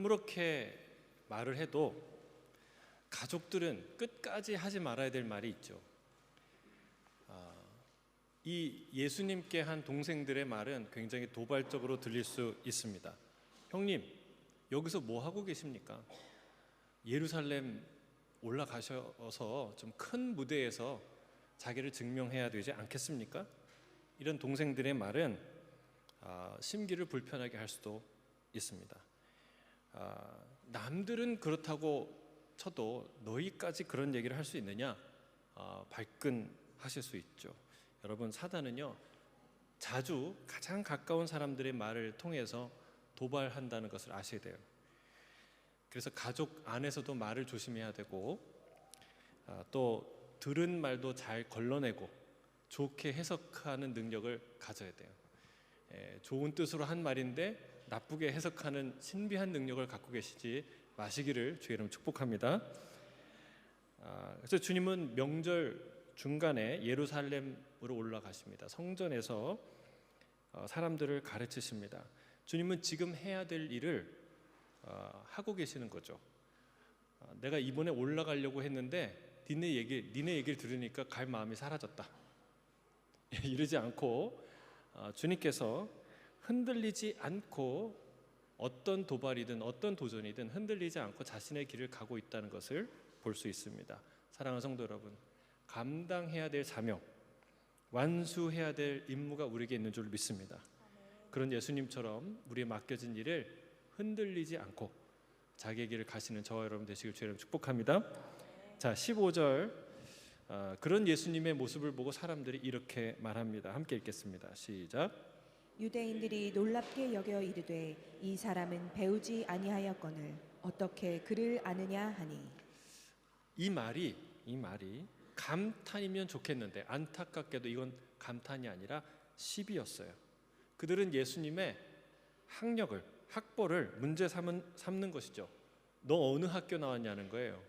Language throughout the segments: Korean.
아무렇게 말을 해도 가족들은 끝까지 하지 말아야 될 말이 있죠. 이 예수님께 한 동생들의 말은 굉장히 도발적으로 들릴 수 있습니다. 형님, 여기서 뭐 하고 계십니까? 예루살렘 올라가셔서 좀 큰 무대에서 자기를 증명해야 되지 않겠습니까? 이런 동생들의 말은 심기를 불편하게 할 수도 있습니다. 남들은 그렇다고 쳐도 너희까지 그런 얘기를 할 수 있느냐? 발끈하실 수 있죠. 여러분, 사단은요 자주 가장 가까운 사람들의 말을 통해서 도발한다는 것을 아셔야 돼요. 그래서 가족 안에서도 말을 조심해야 되고, 또 들은 말도 잘 걸러내고 좋게 해석하는 능력을 가져야 돼요. 좋은 뜻으로 한 말인데 나쁘게 해석하는 신비한 능력을 갖고 계시지 마시기를 주의 이름 축복합니다. 그래서 주님은 명절 중간에 예루살렘으로 올라가십니다. 성전에서 사람들을 가르치십니다. 주님은 지금 해야 될 일을 하고 계시는 거죠. 내가 이번에 올라가려고 했는데 니네 얘기를 들으니까 갈 마음이 사라졌다. 이러지 않고 주님께서 흔들리지 않고 어떤 도발이든 어떤 도전이든 흔들리지 않고 자신의 길을 가고 있다는 것을 볼 수 있습니다. 사랑하는 성도 여러분, 감당해야 될 사명, 완수해야 될 임무가 우리에게 있는 줄 믿습니다. 그런 예수님처럼 우리에 맡겨진 일을 흔들리지 않고 자기의 길을 가시는 저와 여러분 되시길 주의 이름으로 축복합니다. 자, 15절, 그런 예수님의 모습을 보고 사람들이 이렇게 말합니다. 함께 읽겠습니다. 시작. 유대인들이 놀랍게 여겨 이르되 이 사람은 배우지 아니하였거늘 어떻게 그를 아느냐 하니. 이 말이 감탄이면 좋겠는데 안타깝게도 이건 감탄이 아니라 시비였어요. 그들은 예수님의 학벌을 문제 삼는 것이죠. 너 어느 학교 나왔냐는 거예요.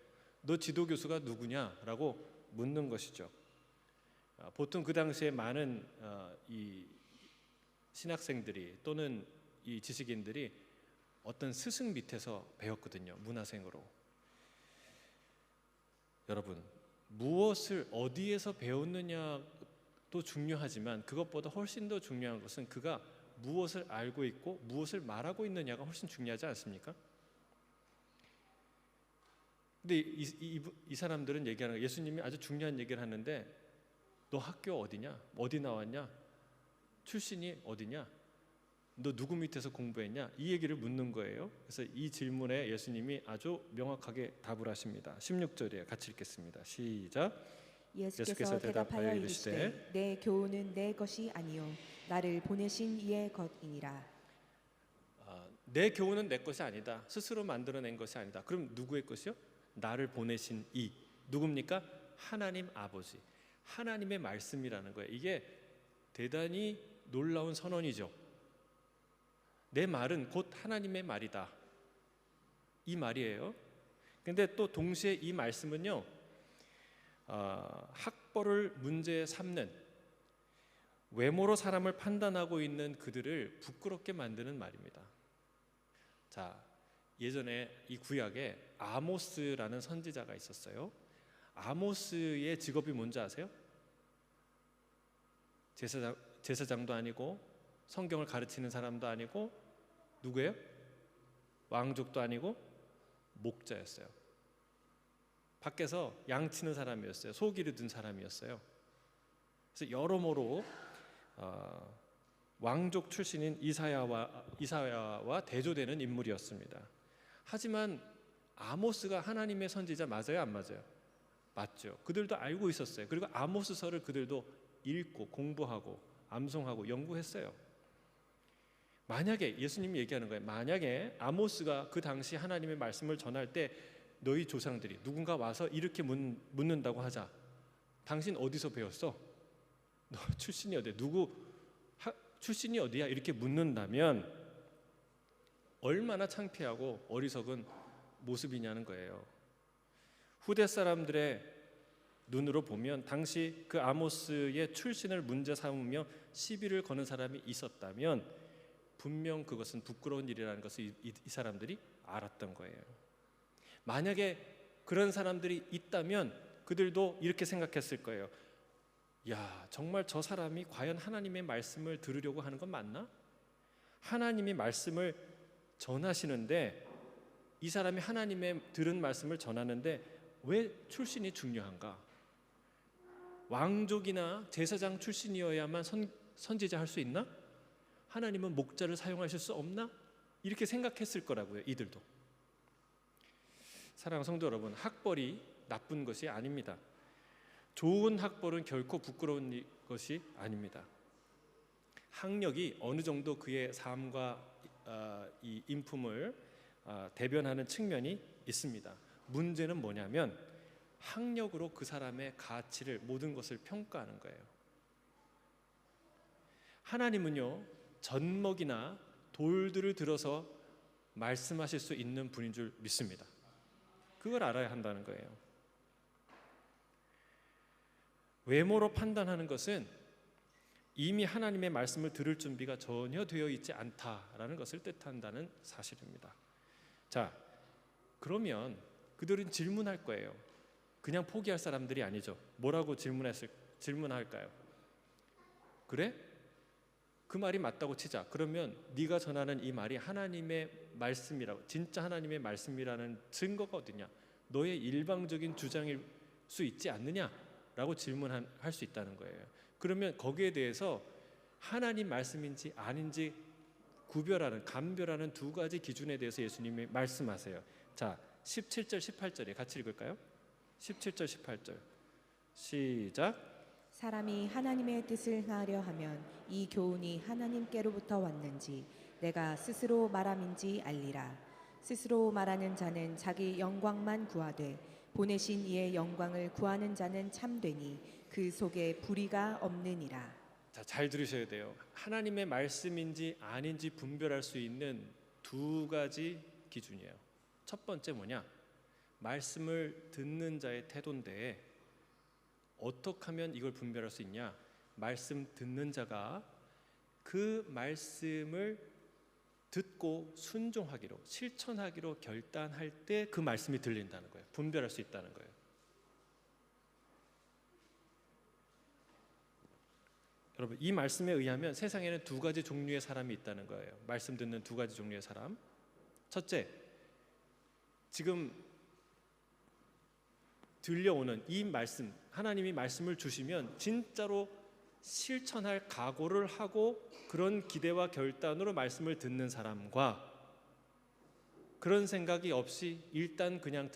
너 지도교수가 누구냐라고 묻는 것이죠. 보통 그 당시에 많은 이 신학생들이 또는 이 지식인들이 어떤 스승 밑에서 배웠거든요. 문화생으로. 여러분, 무엇을 어디에서 배웠느냐도 중요하지만 그것보다 훨씬 더 중요한 것은 그가 무엇을 알고 있고 무엇을 말하고 있느냐가 훨씬 중요하지 않습니까? 근데 이 사람들은 얘기하는 거예요. 예수님이 아주 중요한 얘기를 하는데 너 학교 어디냐? 어디 나왔냐? 출신이 어디냐? 너 누구 밑에서 공부했냐? 이 얘기를 묻는 거예요. 그래서 이 질문에 예수님이 아주 명확하게 답을 하십니다. 16절에 같이 읽겠습니다. 시작. 예수께서 대답하여 이르시되 내 교훈은 내 것이 아니요 나를 보내신 이의 것이니라. 내 교훈은 내 것이 아니다. 스스로 만들어낸 것이 아니다. 그럼 누구의 것이요? 나를 보내신 이. 누굽니까? 하나님 아버지. 하나님의 말씀이라는 거예요. 이게 대단히 놀라운 선언이죠. 내 말은 곧 하나님의 말이다. 이 말이에요. 근데 또 동시에 이 말씀은요, 학벌을 문제 삼는, 외모로 사람을 판단하고 있는 그들을 부끄럽게 만드는 말입니다. 자, 예전에 이 구약에 아모스라는 선지자가 있었어요. 아모스의 직업이 뭔지 아세요? 제사장도 아니고 성경을 가르치는 사람도 아니고 누구예요? 왕족도 아니고 목자였어요. 밖에서 양 치는 사람이었어요. 소 기르던 사람이었어요. 그래서 여러모로 왕족 출신인 이사야와 대조되는 인물이었습니다. 하지만 아모스가 하나님의 선지자 맞아요, 안 맞아요? 맞죠. 그들도 알고 있었어요. 그리고 아모스서를 그들도 읽고 공부하고 암송하고 연구했어요. 만약에 예수님이 얘기하는 거예요. 만약에 아모스가 그 당시 하나님의 말씀을 전할 때 너희 조상들이 누군가 와서 이렇게 묻는다고 하자. 당신 어디서 배웠어? 너 출신이 어디야? 출신이 어디야? 이렇게 묻는다면 얼마나 창피하고 어리석은 모습이냐는 거예요. 후대 사람들의 눈으로 보면 당시 그 아모스의 출신을 문제 삼으며 시비를 거는 사람이 있었다면 분명 그것은 부끄러운 일이라는 것을 이 사람들이 알았던 거예요. 만약에 그런 사람들이 있다면 그들도 이렇게 생각했을 거예요. 야, 정말 저 사람이 과연 하나님의 말씀을 들으려고 하는 건 맞나? 하나님이 말씀을 전하시는데, 이 사람이 하나님의 들은 말씀을 전하는데 왜 출신이 중요한가? 왕족이나 제사장 출신이어야만 선지자 할 수 있나? 하나님은 목자를 사용하실 수 없나? 이렇게 생각했을 거라고요, 이들도. 사랑하는 성도 여러분, 학벌이 나쁜 것이 아닙니다. 좋은 학벌은 결코 부끄러운 것이 아닙니다. 학력이 어느 정도 그의 삶과 이 인품을 대변하는 측면이 있습니다. 문제는 뭐냐면 학력으로 그 사람의 가치를, 모든 것을 평가하는 거예요. 하나님은요, 젖먹이나 돌들을 들어서 말씀하실 수 있는 분인 줄 믿습니다. 그걸 알아야 한다는 거예요. 외모로 판단하는 것은 이미 하나님의 말씀을 들을 준비가 전혀 되어 있지 않다라는 것을 뜻한다는 사실입니다. 자, 그러면 그들은 질문할 거예요. 그냥 포기할 사람들이 아니죠. 뭐라고 질문할까요? 그래? 그 말이 맞다고 치자. 그러면 네가 전하는 이 말이 하나님의 말씀이라고, 진짜 하나님의 말씀이라는 증거가 어디냐? 너의 일방적인 주장일 수 있지 않느냐라고 질문할 수 있다는 거예요. 그러면 거기에 대해서 하나님 말씀인지 아닌지 구별하는, 감별하는 두 가지 기준에 대해서 예수님이 말씀하세요. 자, 17절 18절에 같이 읽을까요? 17절 18절 시작. 사람이 하나님의 뜻을 행하려 하면 이 교훈이 하나님께로부터 왔는지 내가 스스로 말함인지 알리라. 스스로 말하는 자는 자기 영광만 구하되 보내신 이의 영광을 구하는 자는 참되니 그 속에 불의가 없느니라. 자, 잘 들으셔야 돼요. 하나님의 말씀인지 아닌지 분별할 수 있는 두 가지 기준이에요. 첫 번째 뭐냐? 말씀을 듣는 자의 태도인데 어떻게 하면 이걸 분별할 수 있냐? 말씀 듣는 자가 그 말씀을 듣고 순종하기로, 실천하기로 결단할 때 그 말씀이 들린다는 거예요. 분별할 수 있다는 거예요. 여러분, 이 말씀에 의하면 세상에는 두 가지 종류의 사람이 있다는 거예요. 말씀 듣는 두 가지 종류의 사람. 첫째, 지금 들려오는 이 말씀, 하나님이 말씀을 주시면 진짜로 실천할 각오를 하고 그런 기대와 결단으로 말씀을 듣는 사람과 그런 생각이 없이 일단 그냥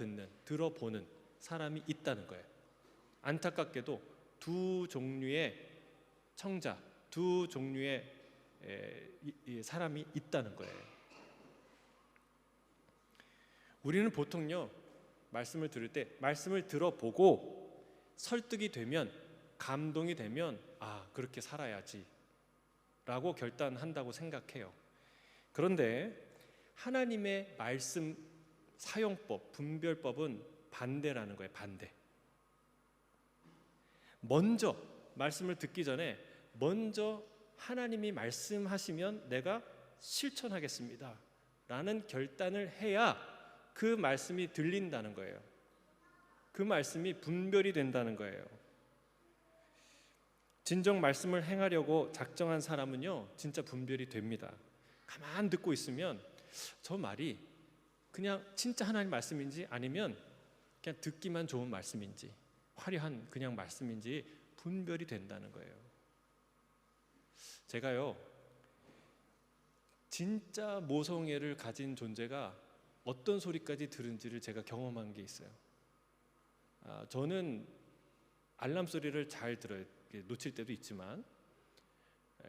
들어보는 사람이 있다는 거예요. 안타깝게도 두 종류의 청자, 두 종류의 사람이 있다는 거예요. 우리는 보통요, 말씀을 들을 때 말씀을 들어보고 설득이 되면, 감동이 되면 그렇게 살아야지 라고 결단한다고 생각해요. 그런데 하나님의 말씀 사용법, 분별법은 반대라는 거예요. 반대. 먼저 말씀을 듣기 전에 먼저 하나님이 말씀하시면 내가 실천하겠습니다 라는 결단을 해야 그 말씀이 들린다는 거예요. 그 말씀이 분별이 된다는 거예요. 진정 말씀을 행하려고 작정한 사람은요, 진짜 분별이 됩니다. 가만 듣고 있으면 저 말이 그냥 진짜 하나님 말씀인지 아니면 그냥 듣기만 좋은 말씀인지, 화려한 그냥 말씀인지 분별이 된다는 거예요. 제가요, 진짜 모성애를 가진 존재가 어떤 소리까지 들은지를 제가 경험한 게 있어요. 저는 알람 소리를 잘 들어요. 놓칠 때도 있지만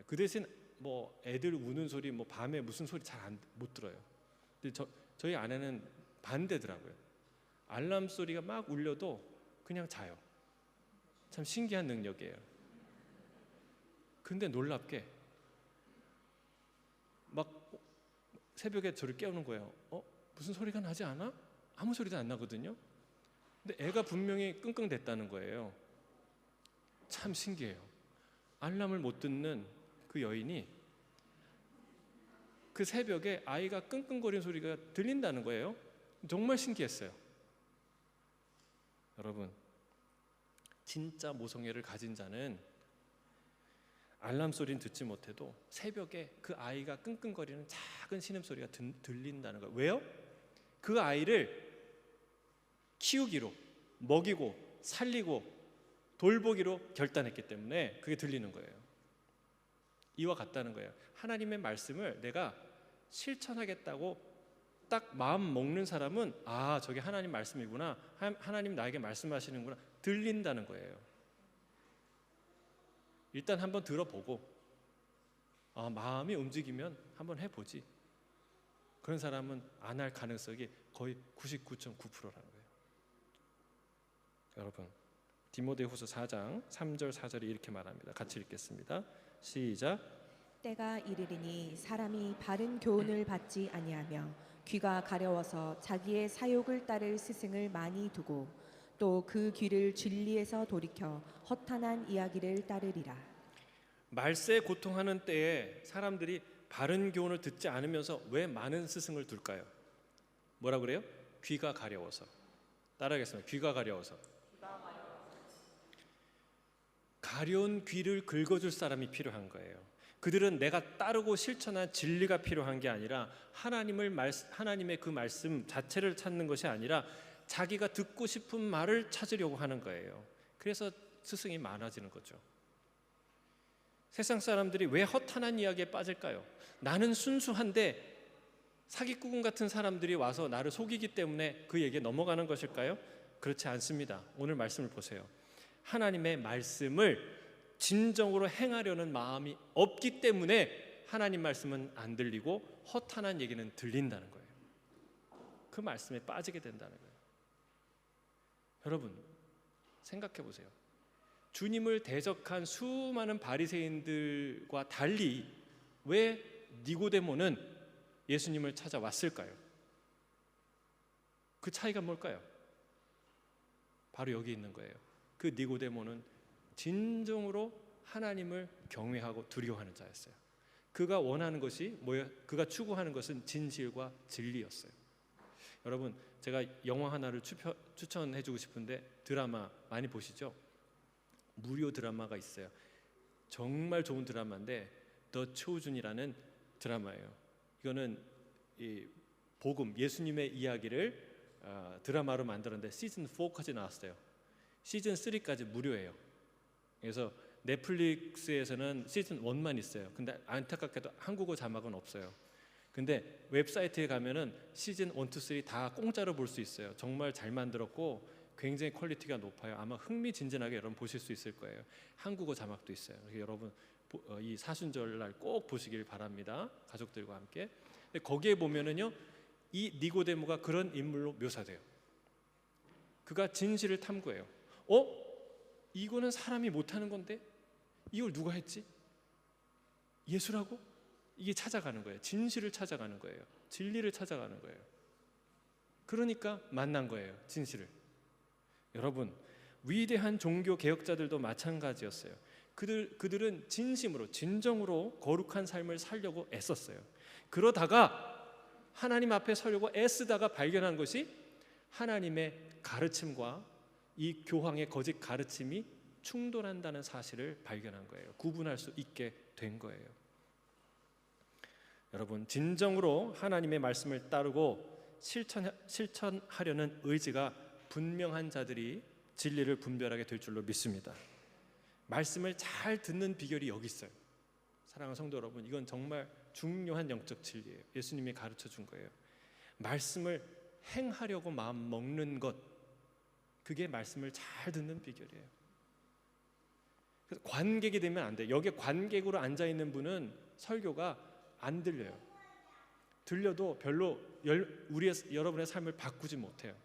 그 대신 뭐 애들 우는 소리, 뭐 밤에 무슨 소리 잘 못 들어요. 근데 저희 아내는 반대더라고요. 알람 소리가 막 울려도 그냥 자요. 참 신기한 능력이에요. 근데 놀랍게 막 새벽에 저를 깨우는 거예요. 무슨 소리가 나지 않아? 아무 소리도 안 나거든요. 근데 애가 분명히 끙끙댔다는 거예요. 참 신기해요. 알람을 못 듣는 그 여인이 그 새벽에 아이가 끙끙거리는 소리가 들린다는 거예요. 정말 신기했어요. 여러분, 진짜 모성애를 가진 자는 알람 소리는 듣지 못해도 새벽에 그 아이가 끙끙거리는 작은 신음소리가 들린다는 거예요. 왜요? 그 아이를 키우기로, 먹이고, 살리고, 돌보기로 결단했기 때문에 그게 들리는 거예요. 이와 같다는 거예요. 하나님의 말씀을 내가 실천하겠다고 딱 마음 먹는 사람은 아, 저게 하나님 말씀이구나, 하나님 나에게 말씀하시는구나, 들린다는 거예요. 일단 한번 들어보고 마음이 움직이면 한번 해보지. 그런 사람은 안 할 가능성이 거의 99.9%라는 거예요. 여러분, 디모데후서 4장 3절 4절이 이렇게 말합니다. 같이 읽겠습니다. 시작. 때가 이르리니 사람이 바른 교훈을 받지 아니하며 귀가 가려워서 자기의 사욕을 따를 스승을 많이 두고 또 그 귀를 진리에서 돌이켜 허탄한 이야기를 따르리라. 말세에 고통하는 때에 사람들이 바른 교훈을 듣지 않으면서 왜 많은 스승을 둘까요? 뭐라 그래요? 귀가 가려워서. 따라하겠습니다. 귀가 가려워서. 가려운 귀를 긁어줄 사람이 필요한 거예요. 그들은 내가 따르고 실천한 진리가 필요한 게 아니라 하나님의 그 말씀 자체를 찾는 것이 아니라 자기가 듣고 싶은 말을 찾으려고 하는 거예요. 그래서 스승이 많아지는 거죠. 세상 사람들이 왜 허탄한 이야기에 빠질까요? 나는 순수한데 사기꾼 같은 사람들이 와서 나를 속이기 때문에 그 얘기에 넘어가는 것일까요? 그렇지 않습니다. 오늘 말씀을 보세요. 하나님의 말씀을 진정으로 행하려는 마음이 없기 때문에 하나님 말씀은 안 들리고 허탄한 얘기는 들린다는 거예요. 그 말씀에 빠지게 된다는 거예요. 여러분, 생각해 보세요. 주님을 대적한 수많은 바리새인들과 달리 왜 니고데모는 예수님을 찾아왔을까요? 그 차이가 뭘까요? 바로 여기 있는 거예요. 그 니고데모는 진정으로 하나님을 경외하고 두려워하는 자였어요. 그가 원하는 것이 뭐예요? 그가 추구하는 것은 진실과 진리였어요. 여러분, 제가 영화 하나를 추천해주고 싶은데 드라마 많이 보시죠? 무료 드라마가 있어요. 정말 좋은 드라마인데 더 초준이라는 드라마예요. 이거는 이 복음, 예수님의 이야기를 드라마로 만들었는데 시즌 4까지 나왔어요. 시즌 3까지 무료예요. 그래서 넷플릭스에서는 시즌 1만 있어요. 근데 안타깝게도 한국어 자막은 없어요. 근데 웹사이트에 가면은 시즌 1, 2, 3 다 공짜로 볼 수 있어요. 정말 잘 만들었고 굉장히 퀄리티가 높아요. 아마 흥미진진하게 여러분 보실 수 있을 거예요. 한국어 자막도 있어요. 그래서 여러분 이 사순절날 꼭 보시길 바랍니다. 가족들과 함께. 근데 거기에 보면은요, 이 니고데모가 그런 인물로 묘사돼요. 그가 진실을 탐구해요. 이거는 사람이 못하는 건데 이걸 누가 했지? 예수라고? 이게 찾아가는 거예요. 진실을 찾아가는 거예요. 진리를 찾아가는 거예요. 그러니까 만난 거예요. 진실을. 여러분, 위대한 종교 개혁자들도 마찬가지였어요. 그들은 진심으로, 진정으로 거룩한 삶을 살려고 애썼어요. 그러다가 하나님 앞에 서려고 애쓰다가 발견한 것이 하나님의 가르침과 이 교황의 거짓 가르침이 충돌한다는 사실을 발견한 거예요. 구분할 수 있게 된 거예요. 여러분, 진정으로 하나님의 말씀을 따르고 실천하려는 의지가 분명한 자들이 진리를 분별하게 될 줄로 믿습니다. 말씀을 잘 듣는 비결이 여기 있어요. 사랑하는 성도 여러분, 이건 정말 중요한 영적 진리예요. 예수님이 가르쳐 준 거예요. 말씀을 행하려고 마음 먹는 것, 그게 말씀을 잘 듣는 비결이에요. 그래서 관객이 되면 안 돼요. 여기에 관객으로 앉아있는 분은 설교가 안 들려요. 들려도 별로 여러분의 삶을 바꾸지 못해요.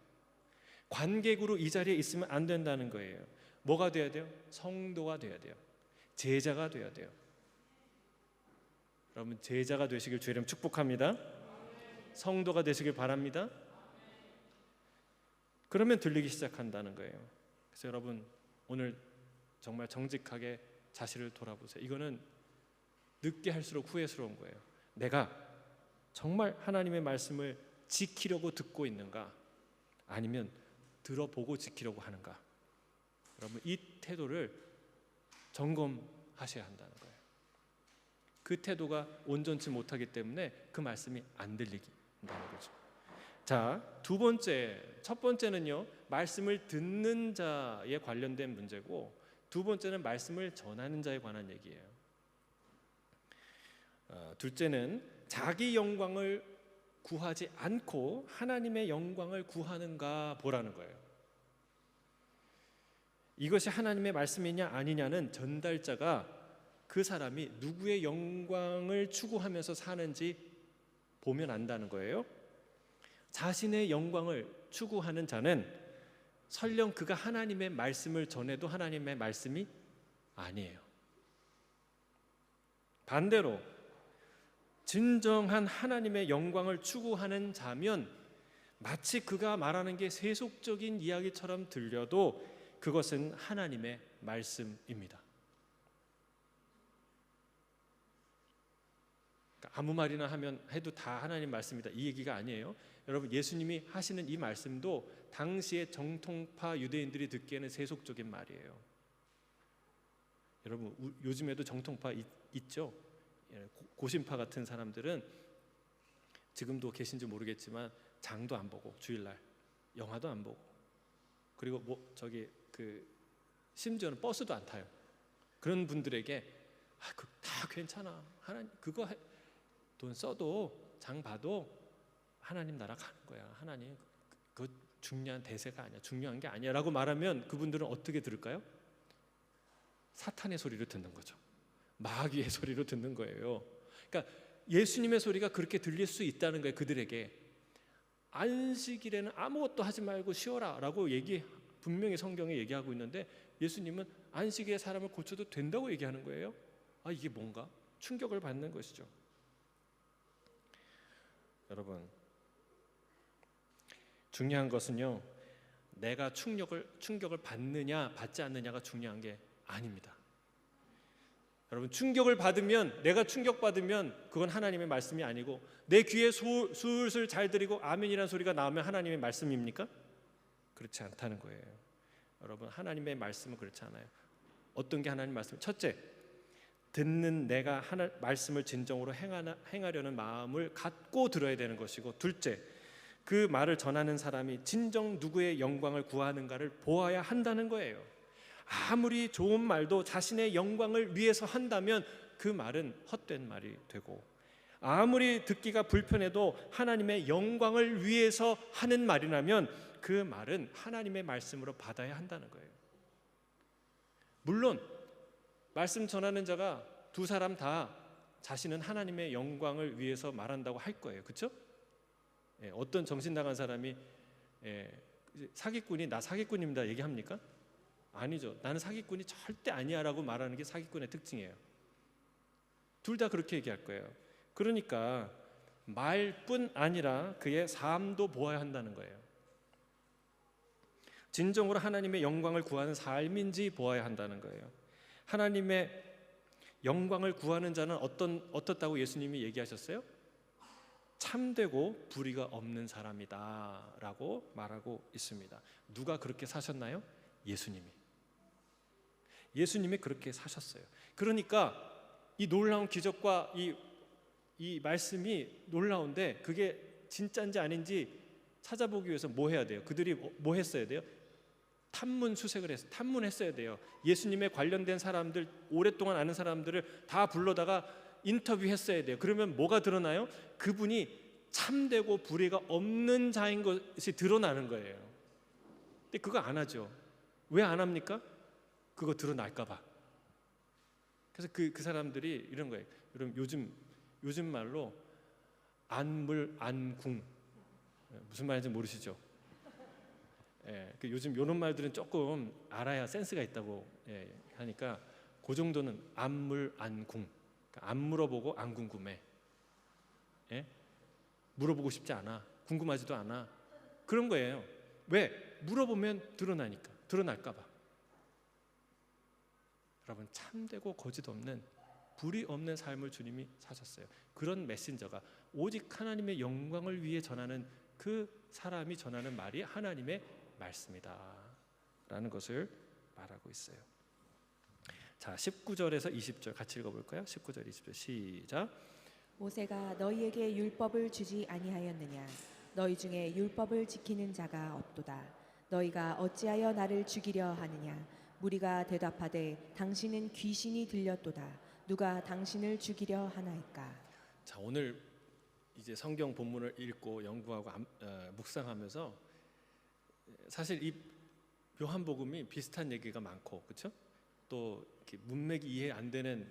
관객으로 이 자리에 있으면 안 된다는 거예요. 뭐가 돼야 돼요? 성도가 돼야 돼요. 제자가 돼야 돼요. 여러분, 제자가 되시길 주의 이름 축복합니다. 성도가 되시길 바랍니다. 그러면 들리기 시작한다는 거예요. 그래서 여러분, 오늘 정말 정직하게 자신을 돌아보세요. 이거는 늦게 할수록 후회스러운 거예요. 내가 정말 하나님의 말씀을 지키려고 듣고 있는가? 아니면 들어보고 지키려고 하는가? 여러분, 이 태도를 점검하셔야 한다는 거예요. 그 태도가 온전치 못하기 때문에 그 말씀이 안 들리게 한다는 거죠. 자, 두 번째, 첫 번째는요, 말씀을 듣는 자에 관련된 문제고, 두 번째는 말씀을 전하는 자에 관한 얘기예요. 둘째는 자기 영광을 구하지 않고 하나님의 영광을 구하는가 보라는 거예요. 이것이 하나님의 말씀이냐 아니냐는 전달자가 그 사람이 누구의 영광을 추구하면서 사는지 보면 안다는 거예요. 자신의 영광을 추구하는 자는 설령 그가 하나님의 말씀을 전해도 하나님의 말씀이 아니에요. 반대로 진정한 하나님의 영광을 추구하는 자면 마치 그가 말하는 게 세속적인 이야기처럼 들려도 그것은 하나님의 말씀입니다. 그러니까 아무 말이나 해도 다 하나님 말씀이다, 이 얘기가 아니에요. 여러분, 예수님이 하시는 이 말씀도 당시의 정통파 유대인들이 듣기에는 세속적인 말이에요. 여러분, 요즘에도 정통파 있죠? 고신파 같은 사람들은 지금도 계신지 모르겠지만 장도 안 보고 주일날 영화도 안 보고, 그리고 심지어는 버스도 안 타요. 그런 분들에게 다 괜찮아, 하나님 그거 돈 써도 장 봐도 하나님 나라 가는 거야, 하나님 그거 중요한 대세가 아니야, 중요한 게 아니야 라고 말하면 그분들은 어떻게 들을까요? 사탄의 소리를 듣는 거죠. 마귀의 소리로 듣는 거예요. 그러니까 예수님의 소리가 그렇게 들릴 수 있다는 거예요. 그들에게 안식일에는 아무것도 하지 말고 쉬어라 라고 분명히 성경에 얘기하고 있는데, 예수님은 안식일에 사람을 고쳐도 된다고 얘기하는 거예요. 이게 뭔가 충격을 받는 것이죠. 여러분, 중요한 것은요, 내가 충격을 받느냐 받지 않느냐가 중요한 게 아닙니다. 여러분, 충격을 받으면, 내가 충격받으면 그건 하나님의 말씀이 아니고, 내 귀에 술술 잘 들이고 아멘이라는 소리가 나오면 하나님의 말씀입니까? 그렇지 않다는 거예요. 여러분, 하나님의 말씀은 그렇지 않아요. 어떤 게 하나님 말씀? 첫째, 듣는 내가 말씀을 진정으로 행하려는 마음을 갖고 들어야 되는 것이고, 둘째, 그 말을 전하는 사람이 진정 누구의 영광을 구하는가를 보아야 한다는 거예요. 아무리 좋은 말도 자신의 영광을 위해서 한다면 그 말은 헛된 말이 되고, 아무리 듣기가 불편해도 하나님의 영광을 위해서 하는 말이라면 그 말은 하나님의 말씀으로 받아야 한다는 거예요. 물론 말씀 전하는 자가 두 사람 다 자신은 하나님의 영광을 위해서 말한다고 할 거예요. 그렇죠? 어떤 정신 나간 사람이 사기꾼이 나 사기꾼입니다 얘기합니까? 아니죠. 나는 사기꾼이 절대 아니야 라고 말하는 게 사기꾼의 특징이에요. 둘 다 그렇게 얘기할 거예요. 그러니까 말뿐 아니라 그의 삶도 보아야 한다는 거예요. 진정으로 하나님의 영광을 구하는 삶인지 보아야 한다는 거예요. 하나님의 영광을 구하는 자는 어떻다고 예수님이 얘기하셨어요? 참되고 불의가 없는 사람이다 라고 말하고 있습니다. 누가 그렇게 사셨나요? 예수님이 그렇게 사셨어요. 그러니까 이 놀라운 기적과 이 말씀이 놀라운데, 그게 진짜인지 아닌지 찾아보기 위해서 뭐 해야 돼요? 그들이 뭐 했어야 돼요? 탐문했어야 돼요. 예수님에 관련된 사람들, 오랫동안 아는 사람들을 다 불러다가 인터뷰했어야 돼요. 그러면 뭐가 드러나요? 그분이 참되고 불의가 없는 자인 것이 드러나는 거예요. 근데 그거 안 하죠. 왜 안 합니까? 그거 드러날까 봐. 그래서 그 사람들이 이런 거예요. 여러분, 요즘 말로 안물 안궁, 무슨 말인지 모르시죠? 요즘 이런 말들은 조금 알아야 센스가 있다고 하니까, 그 정도는 안물 안궁, 그러니까 안 물어보고 안 궁금해. 물어보고 싶지 않아, 궁금하지도 않아, 그런 거예요. 왜? 물어보면 드러날까 봐. 여러분, 참되고 거짓 없는 불의 없는 삶을 주님이 사셨어요. 그런 메신저가 오직 하나님의 영광을 위해 전하는 그 사람이 전하는 말이 하나님의 말씀이다 라는 것을 말하고 있어요. 자, 19절에서 20절 같이 읽어볼까요? 19절 20절 시작. 모세가 너희에게 율법을 주지 아니하였느냐? 너희 중에 율법을 지키는 자가 없도다. 너희가 어찌하여 나를 죽이려 하느냐? 무리가 대답하되 당신은 귀신이 들렸도다. 누가 당신을 죽이려 하나이까? 자, 오늘 이제 성경 본문을 읽고 연구하고 묵상하면서 사실 이 요한복음이 비슷한 얘기가 많고, 그렇죠? 또 이렇게 문맥이 이해 안 되는,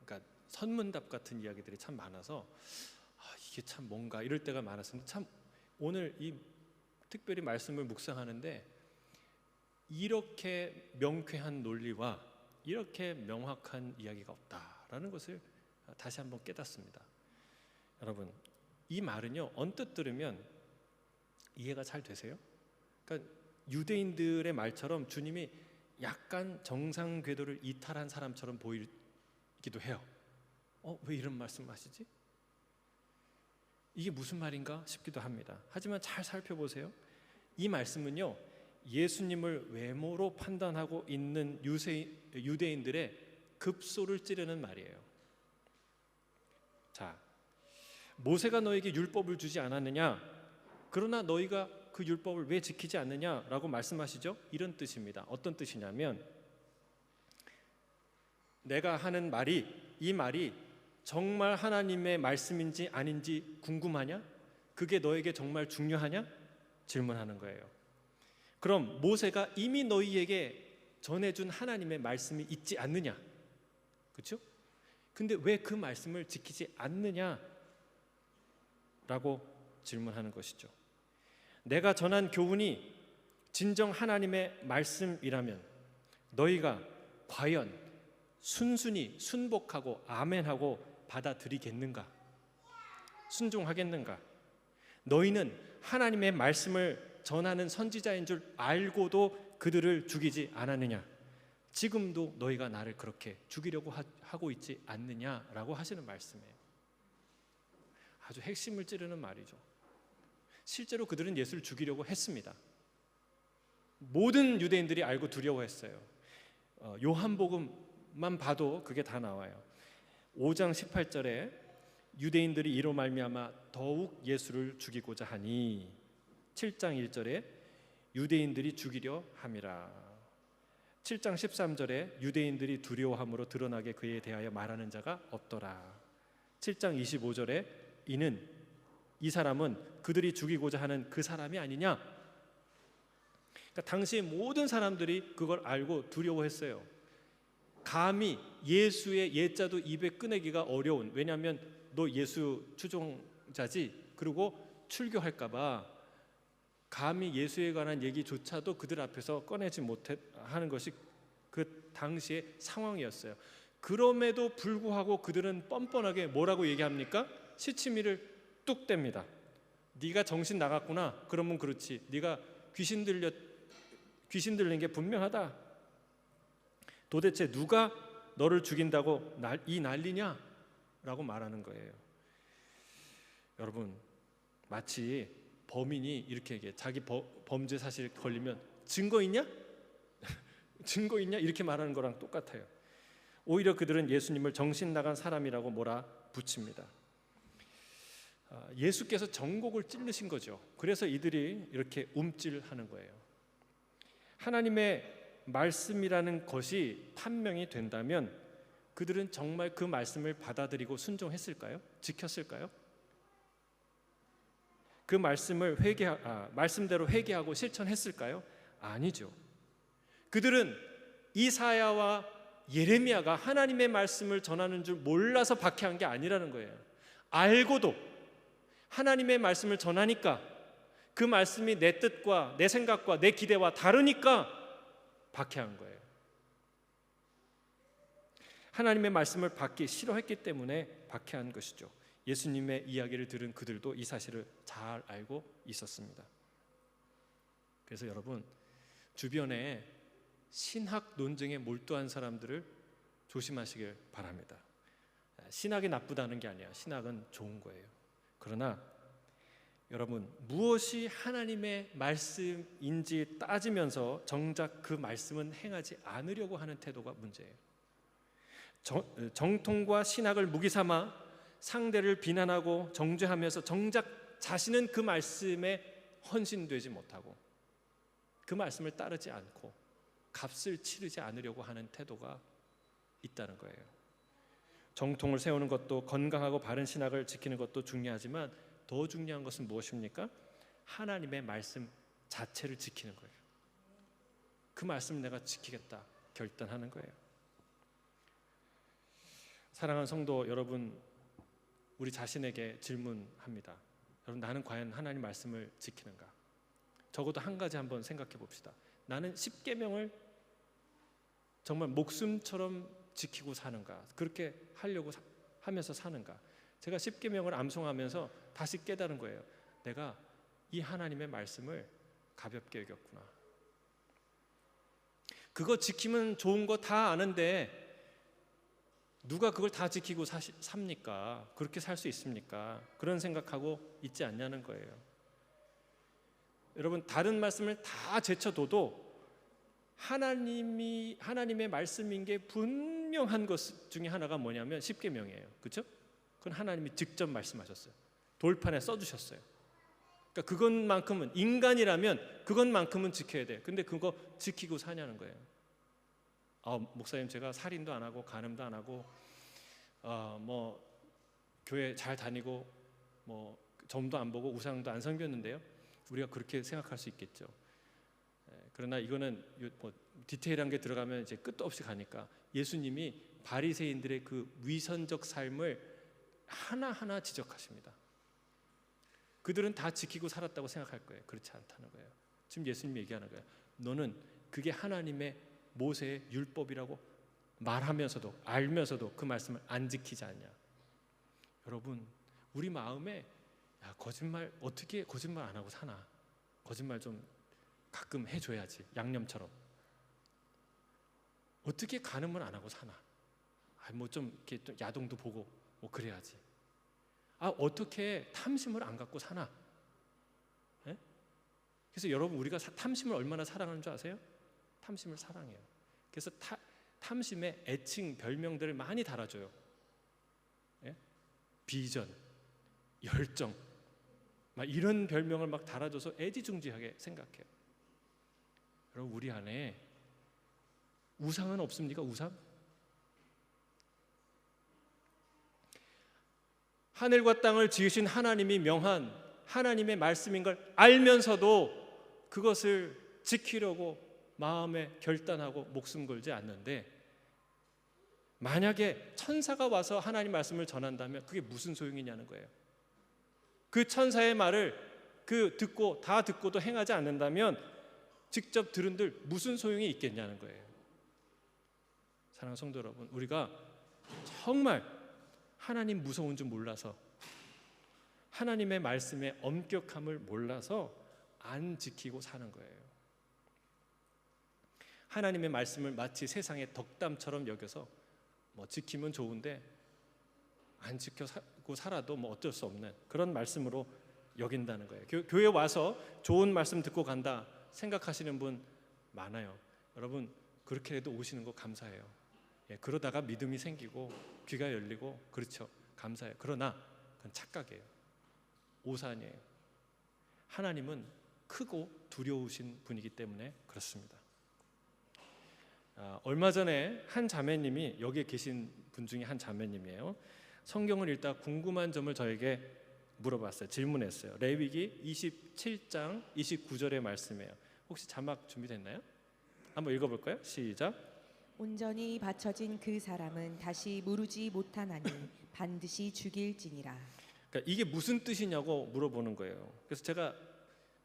그러니까 선문답 같은 이야기들이 참 많아서 이게 참 뭔가 이럴 때가 많았는데, 참 오늘 이 특별히 말씀을 묵상하는데 이렇게 명쾌한 논리와 이렇게 명확한 이야기가 없다라는 것을 다시 한번 깨닫습니다. 여러분, 이 말은요, 언뜻 들으면 이해가 잘 되세요? 그러니까 유대인들의 말처럼 주님이 약간 정상 궤도를 이탈한 사람처럼 보이기도 해요. 왜 이런 말씀하시지? 이게 무슨 말인가 싶기도 합니다. 하지만 잘 살펴보세요. 이 말씀은요, 예수님을 외모로 판단하고 있는 유대인들의 급소를 찌르는 말이에요. 자, 모세가 너에게 율법을 주지 않았느냐? 그러나 너희가 그 율법을 왜 지키지 않느냐라고 말씀하시죠? 이런 뜻입니다. 어떤 뜻이냐면, 내가 하는 말이, 이 말이 정말 하나님의 말씀인지 아닌지 궁금하냐? 그게 너에게 정말 중요하냐? 질문하는 거예요. 그럼 모세가 이미 너희에게 전해준 하나님의 말씀이 있지 않느냐? 그렇죠? 근데 왜 그 말씀을 지키지 않느냐? 라고 질문하는 것이죠. 내가 전한 교훈이 진정 하나님의 말씀이라면 너희가 과연 순순히 순복하고 아멘하고 받아들이겠는가? 순종하겠는가? 너희는 하나님의 말씀을 전하는 선지자인 줄 알고도 그들을 죽이지 않았느냐? 지금도 너희가 나를 그렇게 죽이려고 하고 있지 않느냐라고 하시는 말씀이에요. 아주 핵심을 찌르는 말이죠. 실제로 그들은 예수를 죽이려고 했습니다. 모든 유대인들이 알고 두려워했어요. 요한복음만 봐도 그게 다 나와요. 5장 18절에 유대인들이 이로 말미암아 더욱 예수를 죽이고자 하니, 7장 1절에 유대인들이 죽이려 함이라. 7장 13절에 유대인들이 두려워함으로 드러나게 그에 대하여 말하는 자가 없더라. 7장 25절에 이는 이 사람은 그들이 죽이고자 하는 그 사람이 아니냐? 그러니까 당시 모든 사람들이 그걸 알고 두려워했어요. 감히 예수의 예자도 입에 꺼내기가 어려운, 왜냐하면 너 예수 추종자지, 그리고 출교할까봐 감히 예수에 관한 얘기조차도 그들 앞에서 꺼내지 못하는 것이 그 당시의 상황이었어요. 그럼에도 불구하고 그들은 뻔뻔하게 뭐라고 얘기합니까? 시치미를 뚝 뗍니다. 네가 정신 나갔구나. 그러면 그렇지. 네가 귀신 들린 게 분명하다. 도대체 누가 너를 죽인다고 이 난리냐? 라고 말하는 거예요. 여러분, 마치 범인이 이렇게 얘기해. 자기 범죄 사실 걸리면 증거 있냐? 증거 있냐? 이렇게 말하는 거랑 똑같아요. 오히려 그들은 예수님을 정신 나간 사람이라고 몰아붙입니다. 예수께서 전곡을 찔르신 거죠. 그래서 이들이 이렇게 움찔하는 거예요. 하나님의 말씀이라는 것이 판명이 된다면 그들은 정말 그 말씀을 받아들이고 순종했을까요? 지켰을까요? 그 말씀을 말씀대로 회개하고 실천했을까요? 아니죠. 그들은 이사야와 예레미야가 하나님의 말씀을 전하는 줄 몰라서 박해한 게 아니라는 거예요. 알고도 하나님의 말씀을 전하니까 그 말씀이 내 뜻과 내 생각과 내 기대와 다르니까 박해한 거예요. 하나님의 말씀을 받기 싫어했기 때문에 박해한 것이죠. 예수님의 이야기를 들은 그들도 이 사실을 잘 알고 있었습니다. 그래서 여러분, 주변에 신학 논쟁에 몰두한 사람들을 조심하시길 바랍니다. 신학이 나쁘다는 게 아니야. 신학은 좋은 거예요. 그러나 여러분, 무엇이 하나님의 말씀인지 따지면서 정작 그 말씀은 행하지 않으려고 하는 태도가 문제예요. 정통과 신학을 무기 삼아 상대를 비난하고 정죄하면서 정작 자신은 그 말씀에 헌신되지 못하고 그 말씀을 따르지 않고 값을 치르지 않으려고 하는 태도가 있다는 거예요. 정통을 세우는 것도 건강하고 바른 신학을 지키는 것도 중요하지만 더 중요한 것은 무엇입니까? 하나님의 말씀 자체를 지키는 거예요. 그 말씀 내가 지키겠다 결단하는 거예요. 사랑하는 성도 여러분, 우리 자신에게 질문합니다. 여러분, 나는 과연 하나님 말씀을 지키는가? 적어도 한 가지 한번 생각해 봅시다. 나는 10계명을 정말 목숨처럼 지키고 사는가? 그렇게 하려고 하면서 사는가? 제가 10계명을 암송하면서 다시 깨달은 거예요. 내가 이 하나님의 말씀을 가볍게 여겼구나. 그거 지키면 좋은 거 다 아는데 누가 그걸 다 지키고 삽니까? 그렇게 살 수 있습니까? 그런 생각하고 있지 않냐는 거예요. 여러분, 다른 말씀을 다 제쳐둬도 하나님의 말씀인 게 분명한 것 중에 하나가 뭐냐면 10계명이에요. 그렇죠? 그건 하나님이 직접 말씀하셨어요. 돌판에 써주셨어요. 그러니까 그것만큼은, 인간이라면 그것만큼은 지켜야 돼요. 근데 그거 지키고 사냐는 거예요. 목사님, 제가 살인도 안 하고 간음도 안 하고 교회 잘 다니고 점도 안 보고 우상도 안 섬겼는데요. 우리가 그렇게 생각할 수 있겠죠. 그러나 이거는 디테일한 게 들어가면 이제 끝도 없이 가니까 예수님이 바리새인들의 그 위선적 삶을 하나하나 지적하십니다. 그들은 다 지키고 살았다고 생각할 거예요. 그렇지 않다는 거예요. 지금 예수님이 얘기하는 거예요. 너는 그게 하나님의 모세의 율법이라고 말하면서도 알면서도 그 말씀을 안 지키지 않냐. 여러분, 우리 마음에 거짓말, 어떻게 거짓말 안 하고 사나? 거짓말 좀 가끔 해줘야지, 양념처럼. 어떻게 간음을 안 하고 사나? 좀 이렇게 좀 야동도 보고 그래야지. 어떻게 탐심을 안 갖고 사나? 예? 그래서 여러분, 우리가 탐심을 얼마나 사랑하는 줄 아세요? 탐심을 사랑해요. 그래서 탐심에 애칭, 별명들을 많이 달아줘요. 예? 비전, 열정, 막 이런 별명을 막 달아줘서 애지중지하게 생각해요. 여러분, 우리 안에 우상은 없습니까? 우상? 하늘과 땅을 지으신 하나님이 명한 하나님의 말씀인 걸 알면서도 그것을 지키려고 마음에 결단하고 목숨 걸지 않는데, 만약에 천사가 와서 하나님 말씀을 전한다면 그게 무슨 소용이냐는 거예요. 그 천사의 말을 다 듣고도 행하지 않는다면 직접 들은들 무슨 소용이 있겠냐는 거예요. 사랑하는 성도 여러분, 우리가 정말 하나님 무서운 줄 몰라서, 하나님의 말씀의 엄격함을 몰라서 안 지키고 사는 거예요. 하나님의 말씀을 마치 세상의 덕담처럼 여겨서 지키면 좋은데 안 지키고 살아도 어쩔 수 없는 그런 말씀으로 여긴다는 거예요. 교회 와서 좋은 말씀 듣고 간다 생각하시는 분 많아요. 여러분, 그렇게 해도 오시는 거 감사해요. 그러다가 믿음이 생기고 귀가 열리고, 그렇죠, 감사해요. 그러나 그건 착각이에요. 오산이에요. 하나님은 크고 두려우신 분이기 때문에 그렇습니다. 얼마 전에 한 자매님이, 여기에 계신 분 중에 한 자매님이에요. 성경을 읽다 궁금한 점을 저에게 물어봤어요. 질문했어요. 레위기 27장 29절의 말씀이에요. 혹시 자막 준비됐나요? 한번 읽어볼까요? 시작. 온전히 바쳐진 그 사람은 다시 무르지 못하나니 반드시 죽일지니라. 그러니까 이게 무슨 뜻이냐고 물어보는 거예요. 그래서 제가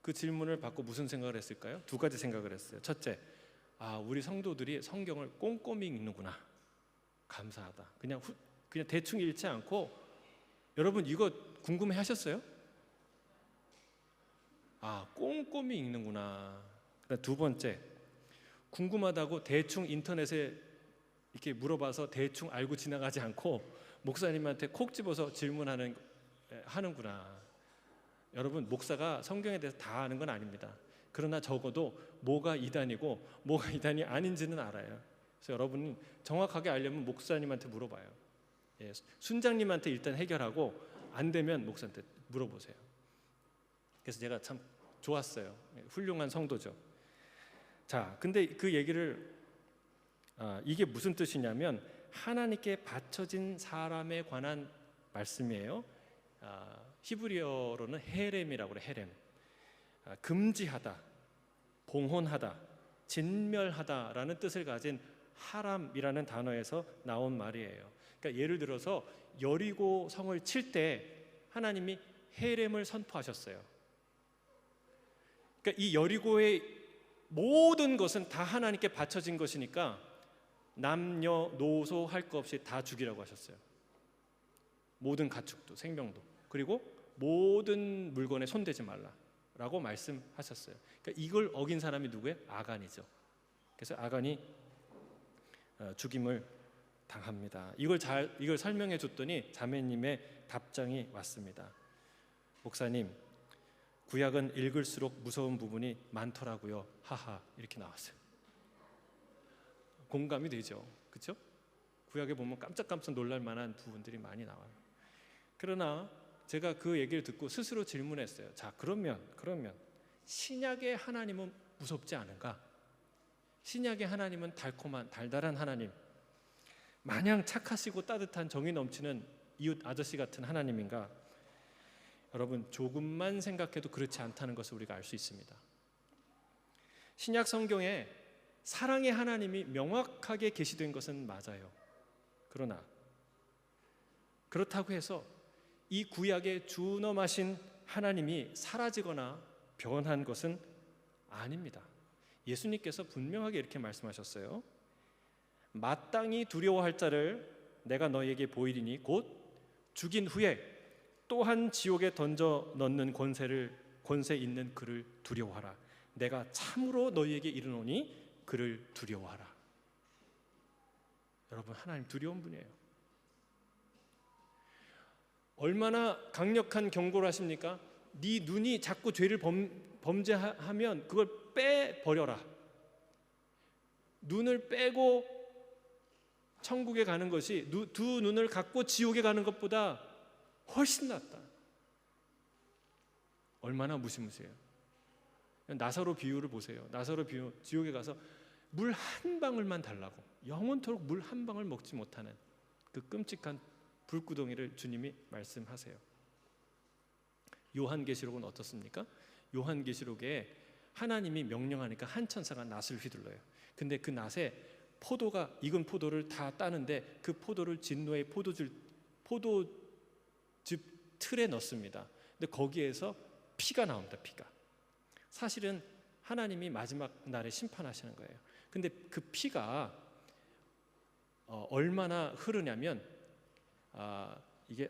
그 질문을 받고 무슨 생각을 했을까요? 두 가지 생각을 했어요. 첫째, 우리 성도들이 성경을 꼼꼼히 읽는구나. 감사하다. 그냥 대충 읽지 않고, 여러분 이거 궁금해 하셨어요? 꼼꼼히 읽는구나. 두 번째, 궁금하다고 대충 인터넷에 이렇게 물어봐서 대충 알고 지나가지 않고 목사님한테 콕 집어서 질문하는 하는구나. 여러분, 목사가 성경에 대해서 다 아는 건 아닙니다. 그러나 적어도 뭐가 이단이고 뭐가 이단이 아닌지는 알아요. 그래서 여러분이 정확하게 알려면 목사님한테 물어봐요. 순장님한테 일단 해결하고 안 되면 목사한테 물어보세요. 그래서 제가 참 좋았어요. 훌륭한 성도죠. 자, 근데 그 얘기를 이게 무슨 뜻이냐면 하나님께 바쳐진 사람에 관한 말씀이에요. 히브리어로는 헤렘이라고 그래. 헤렘. 금지하다, 봉헌하다, 진멸하다라는 뜻을 가진 하람이라는 단어에서 나온 말이에요. 그러니까 예를 들어서 여리고 성을 칠 때 하나님이 헤렘을 선포하셨어요. 그러니까 이 여리고의 모든 것은 다 하나님께 바쳐진 것이니까 남녀노소 할 것 없이 다 죽이라고 하셨어요. 모든 가축도 생명도, 그리고 모든 물건에 손대지 말라라고 말씀하셨어요. 그러니까 이걸 어긴 사람이 누구예요? 아간이죠. 그래서 아간이 죽임을 당합니다. 이걸 설명해 줬더니 자매님의 답장이 왔습니다. 목사님, 구약은 읽을수록 무서운 부분이 많더라고요. 하하, 이렇게 나왔어요. 공감이 되죠, 그렇죠? 구약에 보면 깜짝깜짝 놀랄 만한 부분들이 많이 나와요. 그러나 제가 그 얘기를 듣고 스스로 질문했어요. 자, 그러면 신약의 하나님은 무섭지 않은가? 신약의 하나님은 달달한 하나님, 마냥 착하시고 따뜻한 정이 넘치는 이웃 아저씨 같은 하나님인가? 여러분, 조금만 생각해도 그렇지 않다는 것을 우리가 알 수 있습니다. 신약 성경에 사랑의 하나님이 명확하게 계시된 것은 맞아요. 그러나 그렇다고 해서 이 구약에 준엄하신 하나님이 사라지거나 변한 것은 아닙니다. 예수님께서 분명하게 이렇게 말씀하셨어요. 마땅히 두려워할 자를 내가 너희에게 보이리니 곧 죽인 후에 또한 지옥에 던져 넣는 권세 있는 그를 두려워하라. 내가 참으로 너희에게 이르노니 그를 두려워하라. 여러분, 하나님 두려운 분이에요. 얼마나 강력한 경고를 하십니까? 네 눈이 자꾸 죄를 범죄하면 그걸 빼버려라. 눈을 빼고 천국에 가는 것이 두 눈을 갖고 지옥에 가는 것보다 훨씬 낫다. 얼마나 무시무시해요. 나사로 비유를 보세요. 나사로 비유, 지옥에 가서 물 한 방울만 달라고 영원토록 물 한 방울 먹지 못하는 그 끔찍한 불구덩이를 주님이 말씀하세요. 요한계시록은 어떻습니까? 요한계시록에 하나님이 명령하니까 한 천사가 낫을 휘둘러요. 근데 그 낫에 익은 포도를 다 따는데 그 포도를 진노의 포도즙 틀에 넣습니다. 근데 거기에서 피가 나옵니다. 피가. 사실은 하나님이 마지막 날에 심판하시는 거예요. 근데 그 피가 얼마나 흐르냐면 이게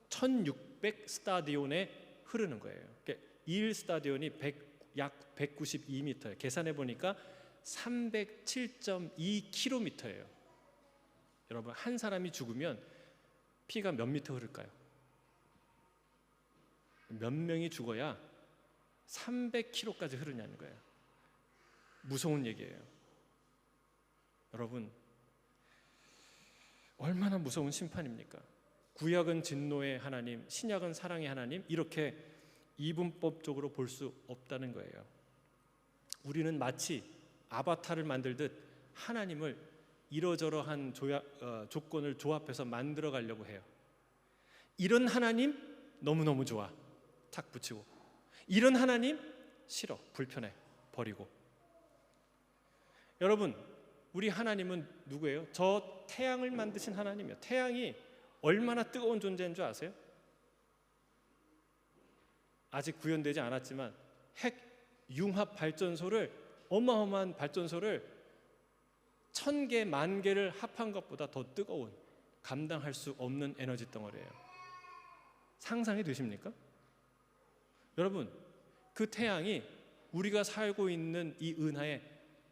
1600 스타디온에 흐르는 거예요. 그러니까 1 스타디온이 약 192m예요. 계산해 보니까 307.2km예요. 여러분, 한 사람이 죽으면 피가 몇 미터 흐를까요? 몇 명이 죽어야 300km까지 흐르냐는 거예요. 무서운 얘기예요. 여러분, 얼마나 무서운 심판입니까? 구약은 진노의 하나님, 신약은 사랑의 하나님, 이렇게 이분법적으로 볼 수 없다는 거예요. 우리는 마치 아바타를 만들듯 하나님을 이러저러한 조건을 조합해서 만들어 가려고 해요. 이런 하나님 너무너무 좋아, 탁 붙이고, 이런 하나님 싫어, 불편해, 버리고. 여러분, 우리 하나님은 누구예요? 저 태양을 만드신 하나님이에요. 태양이 얼마나 뜨거운 존재인 줄 아세요? 아직 구현되지 않았지만 핵 융합 발전소를, 어마어마한 발전소를 1000개, 10,000개를 합한 것보다 더 뜨거운, 감당할 수 없는 에너지 덩어리예요. 상상이 되십니까? 여러분, 그 태양이 우리가 살고 있는 이 은하에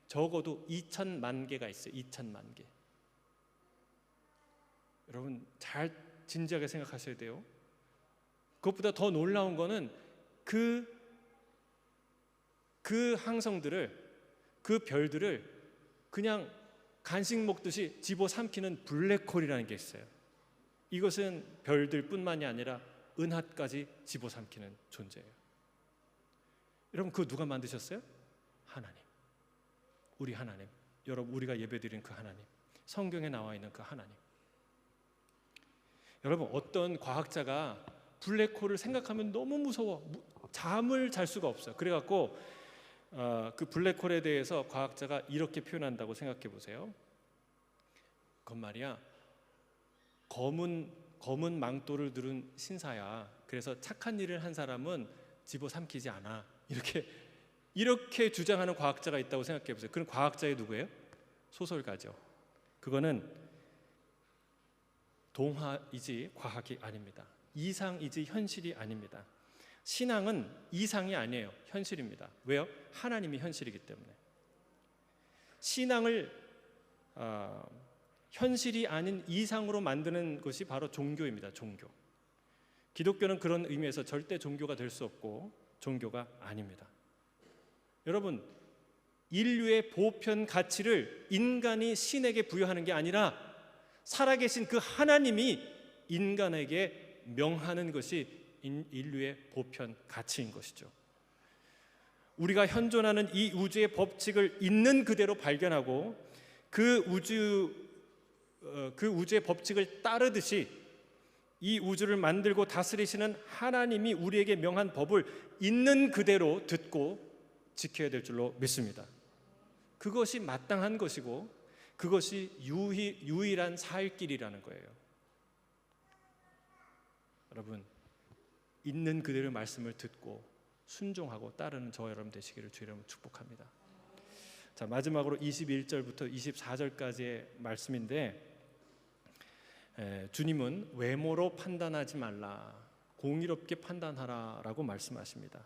적어도 2,000만 개가 있어요. 2,000만 개. 여러분, 잘 진지하게 생각하셔야 돼요. 그것보다 더 놀라운 거는 그 항성들을, 그 별들을 그냥 간식 먹듯이 집어삼키는 블랙홀이라는 게 있어요. 이것은 별들뿐만이 아니라 은하까지 집어삼키는 존재예요. 여러분, 그거 누가 만드셨어요? 하나님. 우리 하나님. 여러분, 우리가 예배드리는 그 하나님. 성경에 나와 있는 그 하나님. 여러분, 어떤 과학자가 블랙홀을 생각하면 너무 무서워, 잠을 잘 수가 없어요. 그래갖고 그 블랙홀에 대해서 과학자가 이렇게 표현한다고 생각해 보세요. 그건 말이야, 검은 망토를 두른 신사야. 그래서 착한 일을 한 사람은 집어삼키지 않아. 이렇게 주장하는 과학자가 있다고 생각해 보세요. 그럼 과학자의 누구예요? 소설가죠. 그거는 동화이지 과학이 아닙니다. 이상이지 현실이 아닙니다. 신앙은 이상이 아니에요. 현실입니다. 왜요? 하나님이 현실이기 때문에. 신앙을 현실이 아닌 이상으로 만드는 것이 바로 종교입니다. 종교. 기독교는 그런 의미에서 절대 종교가 될 수 없고 종교가 아닙니다. 여러분, 인류의 보편 가치를 인간이 신에게 부여하는 게 아니라 살아계신 그 하나님이 인간에게 명하는 것이 인류의 보편 가치인 것이죠. 우리가 현존하는 이 우주의 법칙을 있는 그대로 발견하고 그 우주의 법칙을 따르듯이 이 우주를 만들고 다스리시는 하나님이 우리에게 명한 법을 있는 그대로 듣고 지켜야 될 줄로 믿습니다. 그것이 마땅한 것이고 그것이 유일한 살 길이라는 거예요. 여러분, 있는 그대로 말씀을 듣고 순종하고 따르는 저와 여러분 되시기를 주의 이름으로 축복합니다. 자, 마지막으로 21절부터 24절까지의 말씀인데, 주님은 외모로 판단하지 말라, 공의롭게 판단하라라고 말씀하십니다.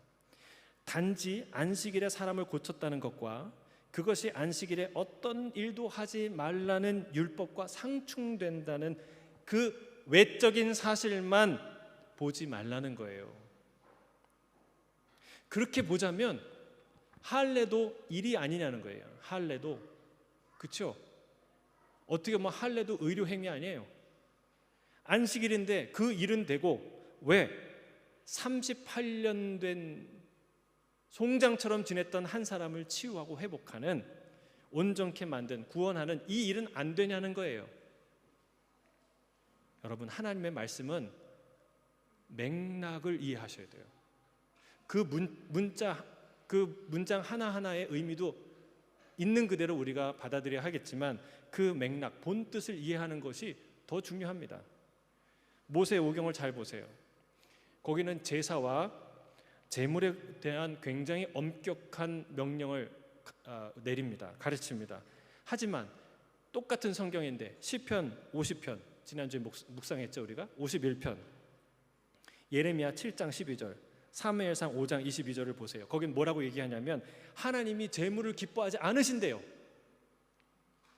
단지 안식일에 사람을 고쳤다는 것과 그것이 안식일에 어떤 일도 하지 말라는 율법과 상충된다는 그 외적인 사실만 보지 말라는 거예요. 그렇게 보자면 할례도 일이 아니냐는 거예요. 할례도, 그렇죠? 어떻게 보면 할례도 의료 행위 아니에요. 안식일인데 그 일은 되고, 왜? 38년 된 송장처럼 지냈던 한 사람을 치유하고 회복하는, 온전케 만든, 구원하는 이 일은 안 되냐는 거예요. 여러분, 하나님의 말씀은 맥락을 이해하셔야 돼요. 그 문장 하나하나의 의미도 있는 그대로 우리가 받아들여야 하겠지만 그 맥락, 본 뜻을 이해하는 것이 더 중요합니다. 모세 오경을 잘 보세요. 거기는 제사와 제물에 대한 굉장히 엄격한 명령을 내립니다. 가르칩니다. 하지만 똑같은 성경인데 시편 50편, 지난주에 묵상했죠 우리가? 51편, 예레미야 7장 12절, 사무엘상 5장 22절을 보세요. 거긴 뭐라고 얘기하냐면 하나님이 제물을 기뻐하지 않으신대요.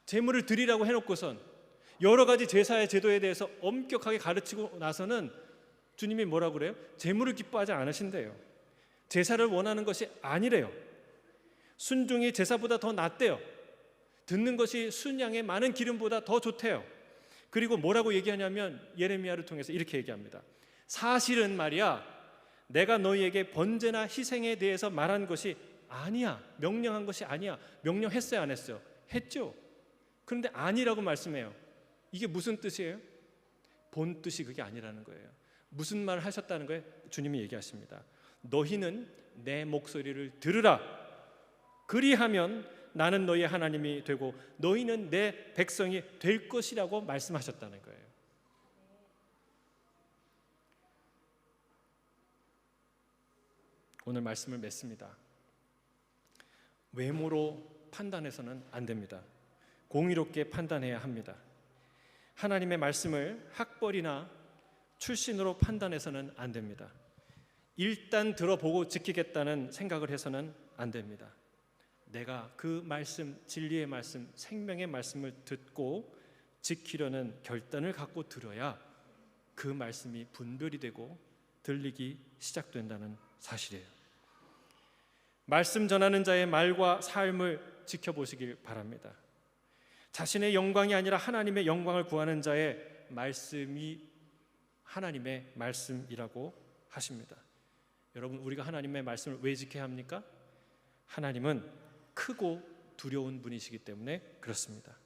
제물을 드리라고 해놓고선 여러 가지 제사의 제도에 대해서 엄격하게 가르치고 나서는 주님이 뭐라고 그래요? 제물을 기뻐하지 않으신대요. 제사를 원하는 것이 아니래요. 순종이 제사보다 더 낫대요. 듣는 것이 순양의 많은 기름보다 더 좋대요. 그리고 뭐라고 얘기하냐면 예레미야를 통해서 이렇게 얘기합니다. 사실은 말이야, 내가 너희에게 번제나 희생에 대해서 말한 것이 아니야. 명령한 것이 아니야. 명령했어요, 안 했어요? 했죠. 그런데 아니라고 말씀해요. 이게 무슨 뜻이에요? 본 뜻이 그게 아니라는 거예요. 무슨 말을 하셨다는 거예요? 주님이 얘기하십니다. 너희는 내 목소리를 들으라. 그리하면 나는 너희의 하나님이 되고 너희는 내 백성이 될 것이라고 말씀하셨다는 거예요. 오늘 말씀을 맺습니다. 외모로 판단해서는 안 됩니다. 공의롭게 판단해야 합니다. 하나님의 말씀을 학벌이나 출신으로 판단해서는 안 됩니다. 일단 들어보고 지키겠다는 생각을 해서는 안 됩니다. 내가 그 말씀, 진리의 말씀, 생명의 말씀을 듣고 지키려는 결단을 갖고 들어야 그 말씀이 분별이 되고 들리기 시작된다는 사실이에요. 말씀 전하는 자의 말과 삶을 지켜보시길 바랍니다. 자신의 영광이 아니라 하나님의 영광을 구하는 자의 말씀이 하나님의 말씀이라고 하십니다. 여러분, 우리가 하나님의 말씀을 왜 지켜야 합니까? 하나님은 크고 두려운 분이시기 때문에 그렇습니다.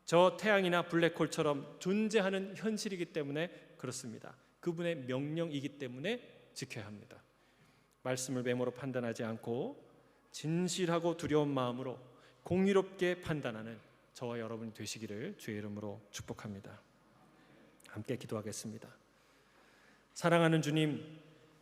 저 태양이나 블랙홀처럼 존재하는 현실이기 때문에 그렇습니다. 그분의 명령이기 때문에 지켜야 합니다. 말씀을 메모로 판단하지 않고 진실하고 두려운 마음으로 공의롭게 판단하는 저와 여러분이 되시기를 주의 이름으로 축복합니다. 함께 기도하겠습니다. 사랑하는 주님,